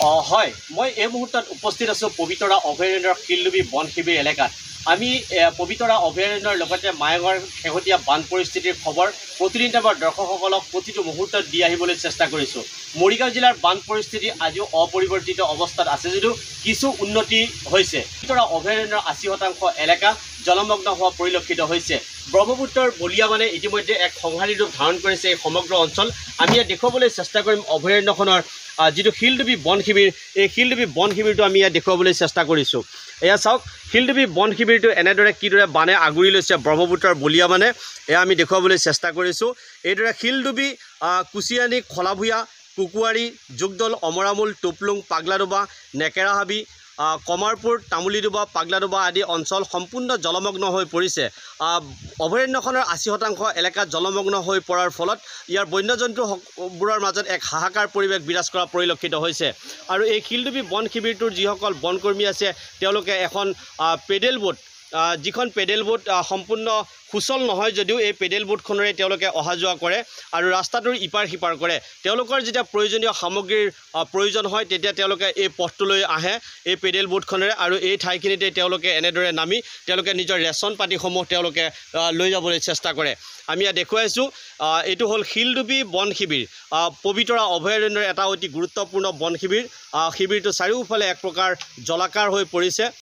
হয় মই এই মুহূৰ্তত উপস্থিত আছোঁ পবিতৰা অভয়াৰণ্যৰ শিলডুবি বন শিবিৰ এলেকাত। আমি পবিতৰা অভয়াৰণ্যৰ লগতে মায়ঙৰ শেহতীয়া বান পৰিস্থিতিৰ খবৰ প্ৰতিদিনে আমাৰ দৰ্শকসকলক প্ৰতিটো মুহূৰ্তত দি আহিবলৈ চেষ্টা কৰিছোঁ। মৰিগাঁও জিলাৰ বান পৰিস্থিতি আজিও অপৰিৱৰ্তিত অৱস্থাত আছে যদিও কিছু উন্নতি হৈছে। পবিতৰা অভয়াৰণ্যৰ ৮০% এলেকা জলমগ্ন হোৱা পৰিলক্ষিত হৈছে। ব্ৰহ্মপুত্ৰৰ বলিয়ামানে ইতিমধ্যে এক সংহাৰী ৰূপ ধাৰণ কৰিছে এই সমগ্ৰ অঞ্চল। আমি ইয়াত দেখুৱাবলৈ চেষ্টা কৰিম অভয়াৰণ্যখনৰ যিটো শিলডুবি বন শিবিৰ, এই শিলডুবি বন শিবিৰটো আমি ইয়াত দেখুৱাবলৈ চেষ্টা কৰিছোঁ। এয়া চাওক, শিলডুবি বন শিবিৰটো এনেদৰে কিদৰে বানে আগুৰি লৈছে ব্ৰহ্মপুত্ৰৰ বলিয়ামানে, এয়া আমি দেখুৱাবলৈ চেষ্টা কৰিছোঁ। এইদৰে শিলডুবি, কুচিয়ানী, খলাভূঞা, কুকুৱাৰী, জোগদল, অমৰামূল, টোপলুং, পাগলাডোবা, নেকেৰাহাবি, কমাৰপুৰ, তামুলীডোবা, পাগলাডোবা আদি অঞ্চল সম্পূৰ্ণ জলমগ্ন হৈ পৰিছে। অভয়াৰণ্যখনৰ ৮০% এলেকাত জলমগ্ন হৈ পৰাৰ ফলত ইয়াৰ বন্যজন্তুবোৰৰ মাজত এক হাহাকাৰ পৰিৱেশ বিৰাজ কৰা পৰিলক্ষিত হৈছে। আৰু এই শিলডুবি বন শিবিৰটোৰ যিসকল বনকৰ্মী আছে তেওঁলোকে এখন পেডেল বোট, যিখন পেডেল বোট সম্পূৰ্ণ সুচল নহয় যদিও এই পেডেল বোটখনেৰে তেওঁলোকে অহা যোৱা কৰে আৰু ৰাস্তাটোৰ ইপাৰ সিপাৰ কৰে। তেওঁলোকৰ যেতিয়া প্ৰয়োজনীয় সামগ্ৰীৰ প্ৰয়োজন হয় তেতিয়া তেওঁলোকে এই পথটোলৈ আহে এই পেডেল বোটখনেৰে, আৰু এই ঠাইখিনিতে তেওঁলোকে এনেদৰে নামি তেওঁলোকে নিজৰ ৰেচন পাতিসমূহ তেওঁলোকে লৈ যাবলৈ চেষ্টা কৰে। আমি ইয়াত দেখুৱাইছোঁ, এইটো হ'ল শিলডুবি বন শিবিৰ, পবিতৰা অভয়াৰণ্যৰ এটা অতি গুৰুত্বপূৰ্ণ বন শিবিৰ। শিবিৰটো চাৰিওফালে এক প্ৰকাৰ জলাকাৰ হৈ পৰিছে।